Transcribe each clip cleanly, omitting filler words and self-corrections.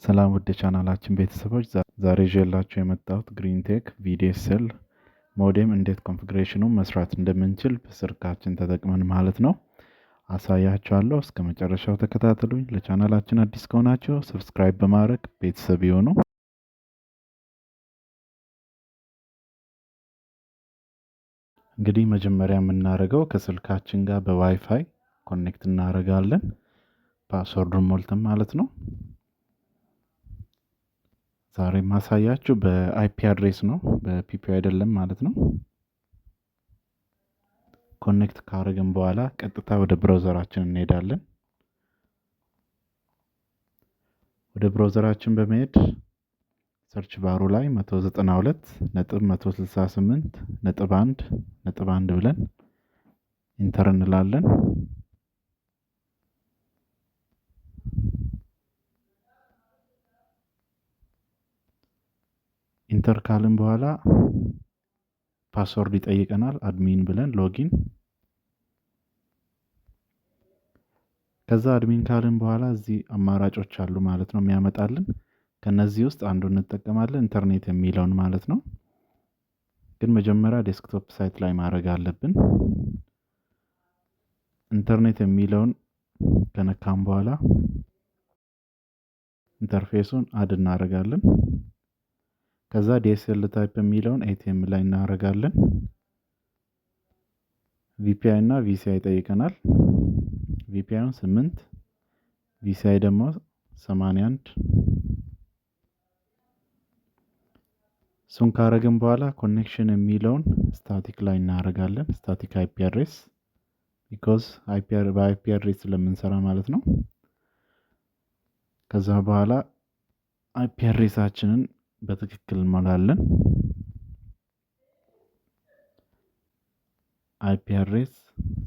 ሰላም ውድ ቻናላችን ቤተሰቦች ዛሬ ይዤላችሁ የመጣሁት ግሪንቴክ ቪዲኤስኤል ሞዴም እንዴት ኮንፊግሬሽኑን መስራት እንደምንችል በስልካችን ተጠቅመን ማለት ነው አሳያችኋለሁ። እስከ መጨረሻው ተከታተሉኝ። ለቻናላችን አዲስ ከሆናችሁ ሰብስክራይብ በማድረግ ቤተሰብ ይሁኑ። እንግዲህ መጀመሪያ የምናደርገው ከስልካችን ጋር በዋይፋይ ኮኔክት እናደርጋለን። ፓስወርዱን ሞልተን ማለት ነው። ዛሬ ማሳያችሁ በአይፒ አድሬስ ነው፣ በፒፒ አይደለም ማለት ነው። ኮኔክት ካደረግን በኋላ ቀጥታ ወደ ብራውዘራችን እንሄዳለን። ወደ ብራውዘራችን በመሄድ ሰርች ባሩ ላይ 192.168.1.1 ብለን ኢንተር እንላለን። ኢንተር ካልን በኋላ ፓስወርድ ይጠይቀናል። አድሚን ብለን ሎጊን። ከዛ አድሚን ካልን በኋላ እዚህ አማራጮች አሉ ማለት ነው የሚያመጣልን። ከነዚህ ውስጥ አንዱን እንጠቀማለን፣ ኢንተርኔት የሚለውን ማለት ነው። ግን መጀመሪያ ዴስክቶፕ ሳይት ላይ ማድረግ አለብን። ኢንተርኔት የሚለውን ከነካም በኋላ ኢንተርፌሱን አድ እናደርጋለን። ከዛ ዲኤስኤል ታይፕ የሚለውን ኤቲኤም ላይ እናደርጋለን። ቪፒአይ እና ቪሲአይ ይጠይቀናል። ቪፒአይን 8 ቪሲአይ ደግሞ 81። እሱን ካረግን በኋላ ኮኔክሽን የሚለውን ስታቲክ ላይ እናደርጋለን። ስታቲክ አይፒ አድሬስ ቢኮዝ በአይፒ አድሬስ ስለምንሰራ ማለት ነው። ከዛ በኋላ አይፒ አድሬሳችንን በትክክል እንሞላለን። አይፒ አድሬስ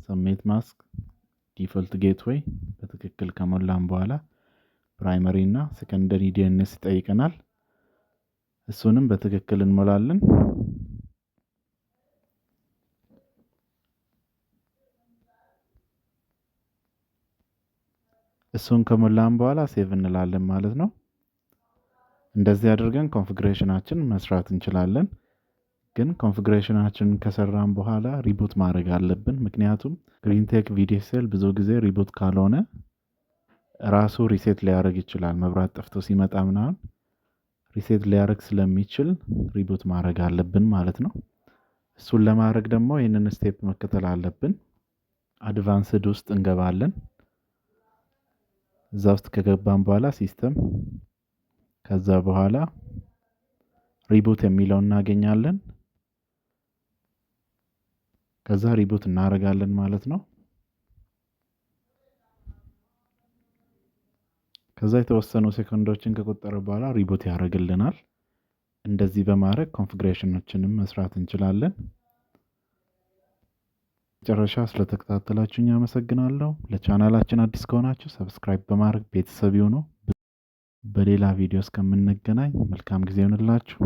ሰሜት ማስክ ዲፎልት ጌትዌይ በትክክል ከሞላን በኋላ ፕራይመሪ እና ሴኮንደሪ ዲኤንኤስ ይጠይቀናል። እሱንም በትክክል እንሞላለን። እሱን ከሞላን በኋላ ሴቭ እንላለን ማለት ነው። እንደዚህ አድርገን ኮንፊግሬሽናችን መስራት እንችላለን። ግን ኮንፊግሬሽናችንን ከሰራን በኋላ ሪቡት ማድረግ አለብን። ምክንያቱም ግሪንቴክ ቪዲኤስኤል ብዙ ጊዜ ሪቡት ካልሆነ ራሱ ሪሴት ሊያደርግ ይችላል። መብራት ጠፍቶ ሲመጣ ምናምን ሪሴት ሊያደርግ ስለሚችል ሪቡት ማድረግ አለብን ማለት ነው። እሱን ለማድረግ ደግሞ ይህንን ስቴፕ መከተል አለብን። አድቫንስድ ውስጥ እንገባለን። እዛ ውስጥ ከገባን በኋላ ሲስተም፣ ከዛ በኋላ ሪቡት የሚለውን እናገኛለን። ከዛ ሪቡት እናደርጋለን ማለት ነው። ከዛ የተወሰኑ ሴኮንዶችን ከቆጠረ በኋላ ሪቡት ያደርግልናል። እንደዚህ በማድረግ ኮንፊግሬሽኖችንም መስራት እንችላለን። መጨረሻ ስለተከታተላችሁኝ አመሰግናለሁ። ለቻናላችን አዲስ ከሆናችሁ ሰብስክራይብ በማድረግ ቤተሰብ ይሁኑ። በሌላ ቪዲዮ እስከምንገናኝ መልካም ጊዜ ይሁንላችሁ።